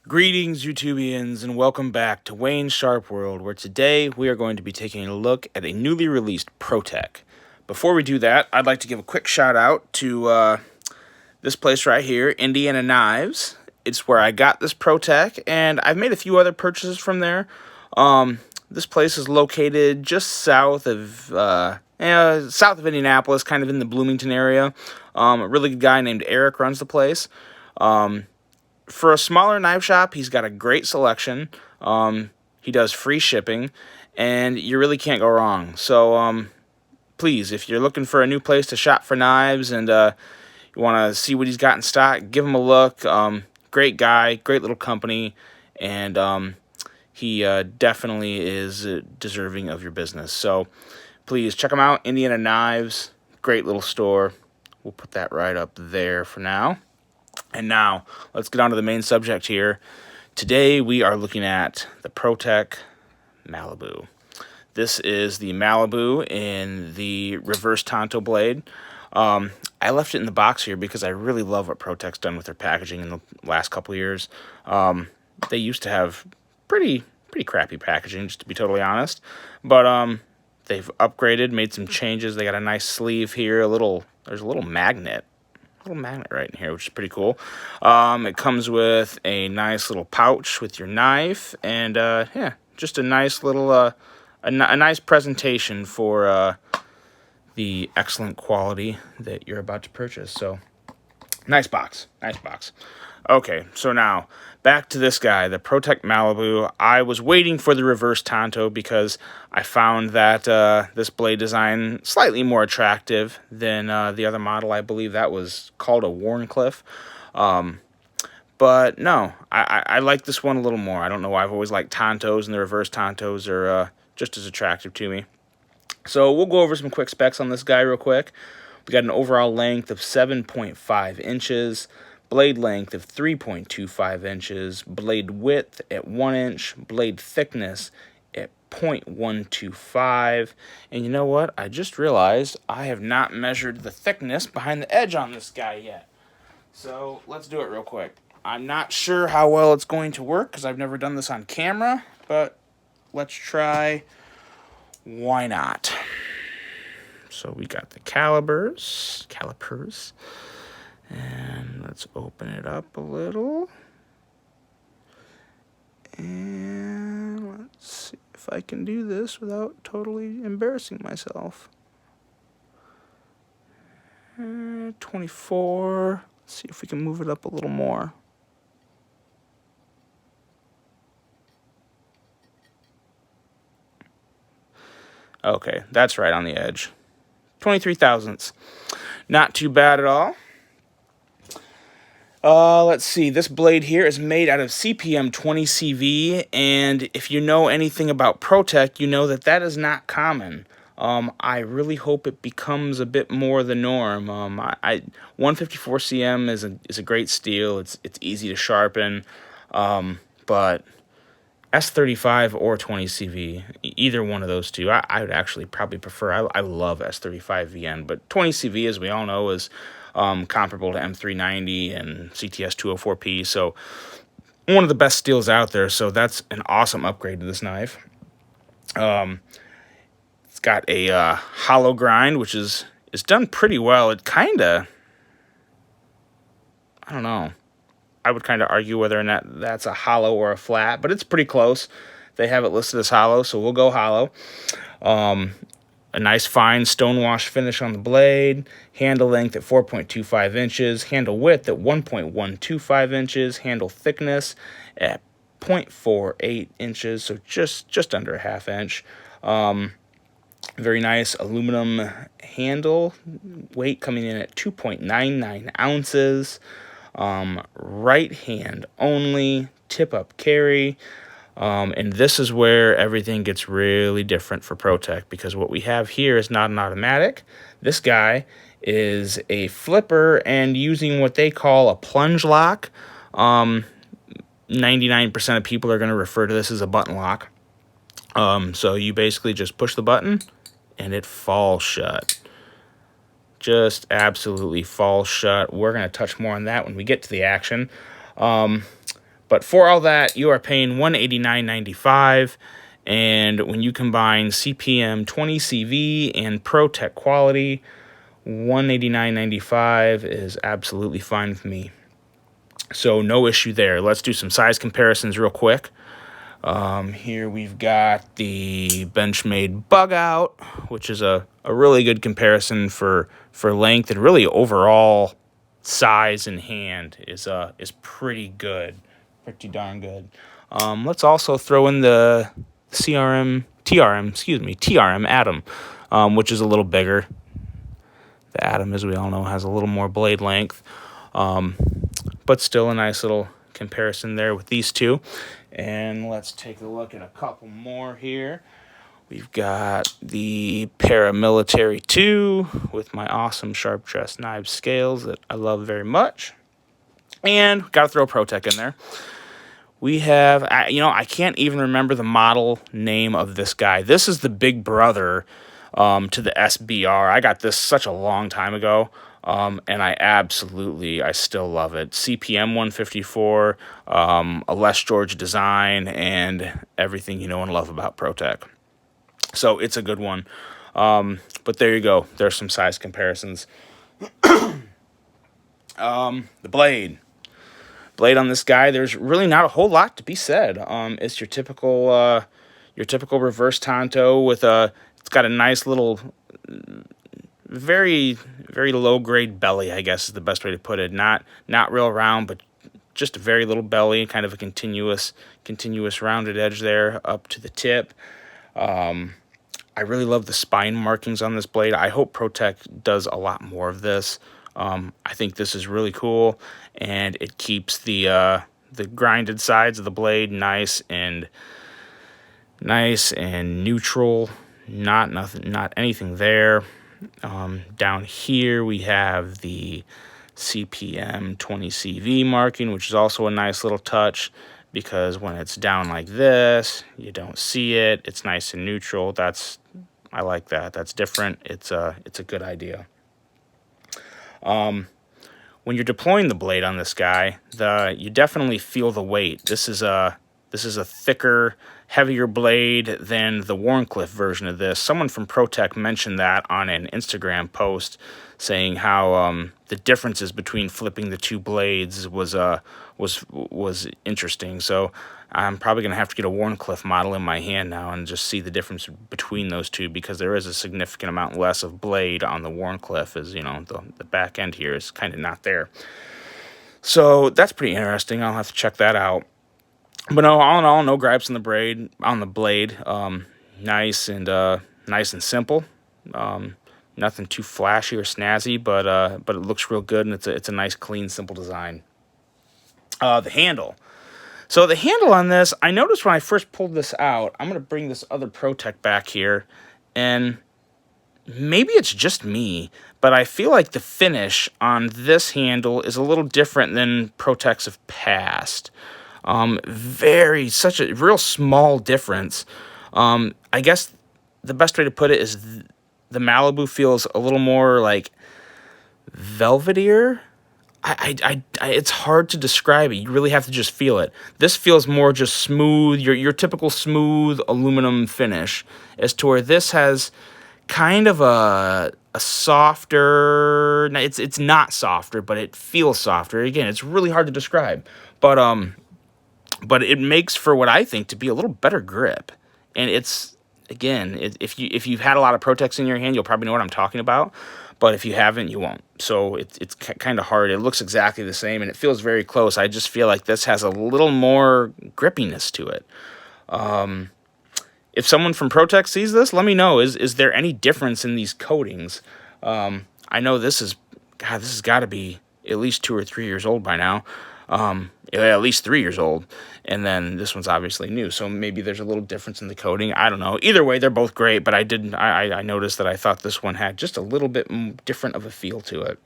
Greetings, YouTubians, and welcome back to Wayne's Sharp World, where today we are going to be taking a look at a newly released ProTech. Before we do that, I'd like to give a quick shout out to this place right here, Indiana Knives. It's where I got this ProTech, and I've made a few other purchases from there. This place is located just south of Indianapolis, kind of in the Bloomington area. A really good guy named Eric runs the place. For a smaller knife shop, he's got a great selection. He does free shipping, and you really can't go wrong. So, please, if you're looking for a new place to shop for knives and you want to see what he's got in stock, give him a look. Great guy, great little company, and he definitely is deserving of your business. So, please check him out, Indiana Knives. Great little store. We'll put that right up there for now. And now, let's get on to the main subject here. Today, we are looking at the ProTech Malibu. This is the Malibu in the reverse Tonto blade. I left it in the box here because I really love what ProTech's done with their packaging in the last couple of years. They used to have pretty crappy packaging, just to be totally honest. But they've upgraded, made some changes. They got a nice sleeve here. There's a little magnet right in here, which is pretty cool. It comes with a nice little pouch with your knife, and yeah, just a nice little a nice presentation for the excellent quality that you're about to purchase. So nice box. Okay, so now back to this guy, the ProTech Malibu. I was waiting for the reverse Tonto because I found that this blade design slightly more attractive than the other model. I believe that was called a Warncliffe. But no, I like this one a little more. I don't know why. I've always liked Tontos, and the reverse Tontos are just as attractive to me. So we'll go over some quick specs on this guy real quick. We got an overall length of 7.5 inches. Blade length of 3.25 inches, blade width at 1 inch, blade thickness at 0.125. And you know what? I just realized I have not measured the thickness behind the edge on this guy yet. So let's do it real quick. I'm not sure how well it's going to work because I've never done this on camera, but let's try. Why not? So we got the calipers. And let's open it up a little. And let's see if I can do this without totally embarrassing myself. 24. Let's see if we can move it up a little more. Okay, that's right on the edge. 23 thousandths. Not too bad at all. Let's see. This blade here is made out of CPM 20CV, and if you know anything about ProTech, you know that that is not common. I really hope it becomes a bit more the norm. 154 CM is a great steel. It's easy to sharpen, but S35 or 20CV, either one of those two, I would actually probably prefer. I love S35 VN, but 20CV, as we all know, is comparable to M390 and CTS 204P, so one of the best steels out there, so that's an awesome upgrade to this knife. It's got a hollow grind, which is done pretty well. It kind of, I don't know, I would kind of argue whether or not that's a hollow or a flat, but it's pretty close. They have it listed as hollow, so we'll go hollow. A nice fine stonewash finish on the blade, handle length at 4.25 inches, handle width at 1.125 inches, handle thickness at 0.48 inches, so just under a half inch. Very nice aluminum handle, weight coming in at 2.99 ounces. Right hand only, tip up carry. And this is where everything gets really different for ProTech, because what we have here is not an automatic. This guy is a flipper and using what they call a plunge lock. 99% of people are going to refer to this as a button lock. So you basically just push the button and it falls shut. Just absolutely falls shut. We're going to touch more on that when we get to the action. But for all that, you are paying $189.95. And when you combine CPM 20CV and ProTech quality, $189.95 is absolutely fine with me. So no issue there. Let's do some size comparisons real quick. Here we've got the Benchmade Bug Out, which is a really good comparison for length, and really overall size in hand is pretty good, pretty darn good. Let's also throw in the TRM Atom, which is a little bigger. The Atom, as we all know, has a little more blade length, but still a nice little comparison there with these two. And let's take a look at a couple more here. We've got the Paramilitary 2 with my awesome Sharp Dress Knives scales that I love very much. And got to throw ProTech in there. We have, I can't even remember the model name of this guy. This is the big brother to the SBR. I got this such a long time ago. And I still love it. CPM 154, a Les George design, and everything you know and love about ProTech. So it's a good one. But there you go. There's some size comparisons. The blade on this guy, there's really not a whole lot to be said. It's your typical reverse Tonto with it's got a nice little, very, very low grade belly, I guess is the best way to put it. Not real round, but just a very little belly, kind of a continuous rounded edge there up to the tip. I really love the spine markings on this blade. I hope ProTech does a lot more of this. I think this is really cool, and it keeps the grinded sides of the blade nice and neutral. Not anything there. Down here we have the CPM 20CV marking, which is also a nice little touch, because when it's down like this, you don't see it. It's nice and neutral. I like that. That's different. It's a good idea. When you're deploying the blade on this guy, you definitely feel the weight. This is a thicker, heavier blade than the Wharncliffe version of this. Someone from ProTech mentioned that on an Instagram post, saying how the differences between flipping the two blades was interesting. So I'm probably going to have to get a Wharncliffe model in my hand now and just see the difference between those two, because there is a significant amount less of blade on the Wharncliffe, as the back end here is kind of not there. So that's pretty interesting. I'll have to check that out. But no, all in all, no gripes on the blade. Nice and simple. Nothing too flashy or snazzy, but it looks real good, and it's a nice, clean, simple design. The handle. So the handle on this, I noticed when I first pulled this out. I'm going to bring this other ProTech back here, and maybe it's just me, but I feel like the finish on this handle is a little different than ProTech's have past. Such a real small difference. I guess the best way to put it is the Malibu feels a little more like velvetier. It's hard to describe it. You really have to just feel it. This feels more just smooth, your typical smooth aluminum finish, as to where this has kind of a softer. It's not softer, but it feels softer. Again, it's really hard to describe, but it makes for what I think to be a little better grip. And it's, again, if you've had a lot of ProTechs in your hand, you'll probably know what I'm talking about. But if you haven't, you won't. So it's kind of hard. It looks exactly the same, and it feels very close. I just feel like this has a little more grippiness to it. If someone from ProTech sees this, let me know. Is there any difference in these coatings? I know this has got to be at least 2 or 3 years old by now. At least 3 years old, and then this one's obviously new, so maybe there's a little difference in the coating. I don't know. Either way, they're both great, but I noticed that I thought this one had just a little bit different of a feel to it.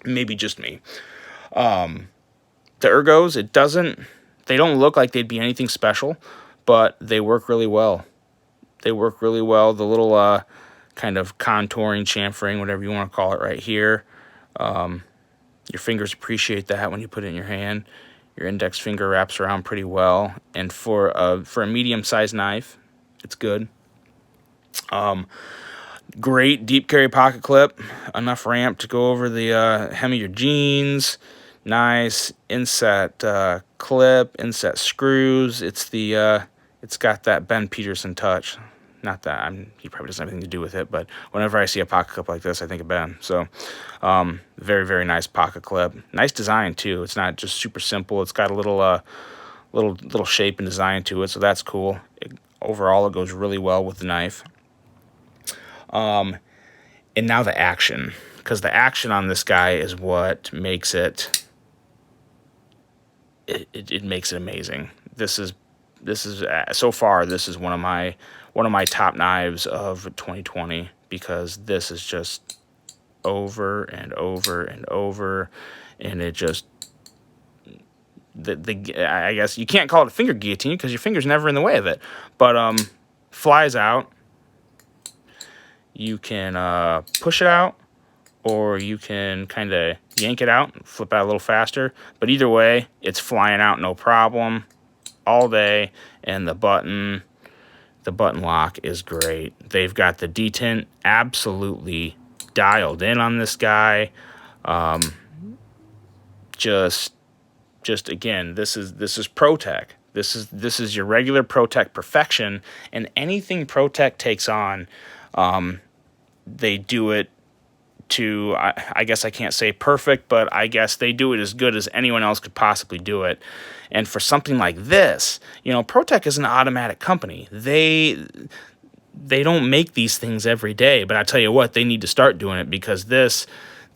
Maybe just me. The ergos, they don't look like they'd be anything special, but they work really well. The little kind of contouring, chamfering, whatever you want to call it right here. Your fingers appreciate that when you put it in your hand. Your index finger wraps around pretty well, and for a medium-sized knife, it's good. Great deep carry pocket clip, enough ramp to go over the hem of your jeans. Nice inset clip, inset screws. It's got that Ben Peterson touch. Not that he probably doesn't have anything to do with it, but whenever I see a pocket clip like this, I think of Ben. So, very, very nice pocket clip. Nice design too. It's not just super simple. It's got a little shape and design to it, so that's cool. Overall, it goes really well with the knife. And now the action, because the action on this guy is what makes it makes it amazing. This is so far, this is one of my top knives of 2020, because this is just over and over and over, and it just I guess you can't call it a finger guillotine because your finger's never in the way of it, but flies out. You can push it out, or you can kind of yank it out and flip out a little faster. But either way, it's flying out no problem all day. And the button lock is great. They've got the detent absolutely dialed in on this guy. Just again, this is ProTech. This is your regular ProTech perfection, and anything ProTech takes on, they do it to, I guess I can't say perfect, but I guess they do it as good as anyone else could possibly do it. And for something like this, ProTech is an automatic company. They don't make these things every day, but I tell you what, they need to start doing it, because this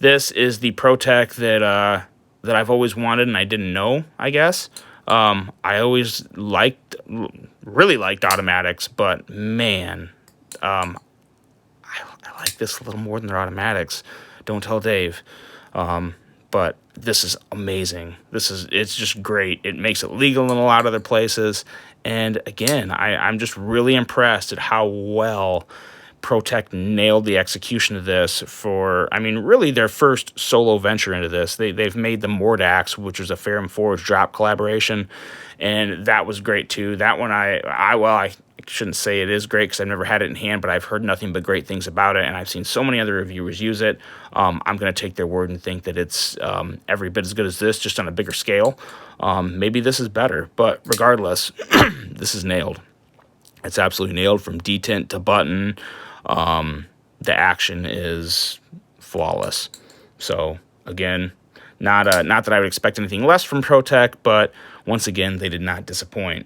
is the ProTech that I've always wanted and I didn't know, I guess. I always really liked automatics, but man, I like this a little more than their automatics. Don't tell Dave. But this is amazing. It's just great. It makes it legal in a lot of other places. And again, I'm just really impressed at how well ProTech nailed the execution of this really their first solo venture into this. They've made the Mordax, which was a Ferrum Forge drop collaboration, and that was great too. That one I shouldn't say it is great because I've never had it in hand, but I've heard nothing but great things about it, and I've seen so many other reviewers use it. I'm going to take their word and think that it's every bit as good as this, just on a bigger scale. Maybe this is better, but regardless, this is nailed. It's absolutely nailed from detent to button. The action is flawless. So again, not that I would expect anything less from ProTech, but once again, they did not disappoint.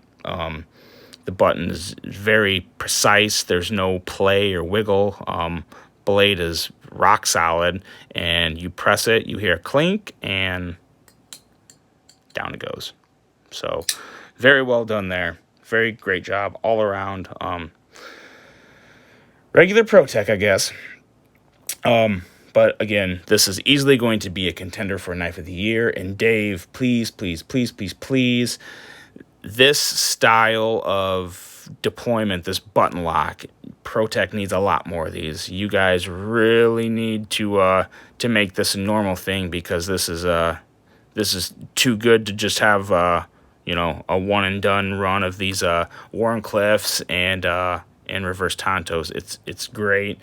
The button is very precise. There's no play or wiggle. Blade is rock solid, and you press it, you hear a clink, and down it goes. So very well done there. Very great job all around. Regular ProTech, I guess. But again, this is easily going to be a contender for a Knife of the Year. And Dave, please, please, please, please, please, this style of deployment, this button lock, ProTech needs a lot more of these. You guys really need to make this a normal thing, because this is too good to just have a one and done run of these Warncliffes and reverse Tontos. It's great.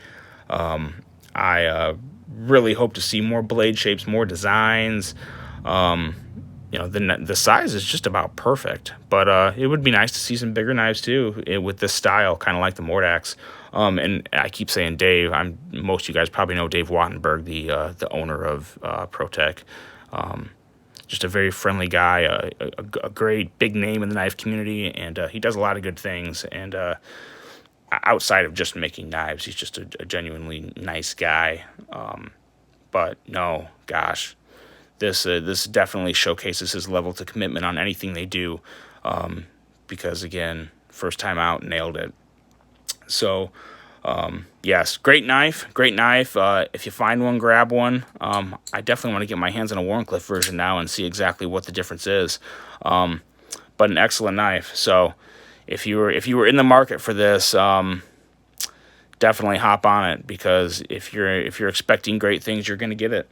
I really hope to see more blade shapes, more designs. The size is just about perfect, but it would be nice to see some bigger knives too with this style, kind of like the Mordax. And I keep saying Dave. Most of you guys probably know Dave Wattenberg, the owner of ProTech. Just a very friendly guy, a great big name in the knife community, and he does a lot of good things. And outside of just making knives, he's just a genuinely nice guy. But no, gosh, this definitely showcases his level to commitment on anything they do, because again, first time out, nailed it. So yes, great knife. If you find one, grab one. I definitely want to get my hands on a Warncliffe version now and see exactly what the difference is. But an excellent knife. So if you were in the market for this, definitely hop on it, because if you're expecting great things, you're going to get it.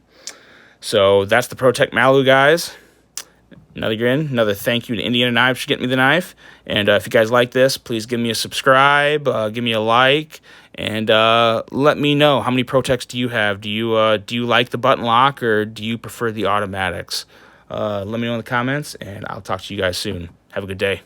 So that's the ProTech Malibu, guys. Another thank you to Indiana Knives for getting me the knife. And if you guys like this, please give me a subscribe, give me a like, and let me know how many ProTechs do you have. Do you like the button lock, or do you prefer the automatics? Let me know in the comments, and I'll talk to you guys soon. Have a good day.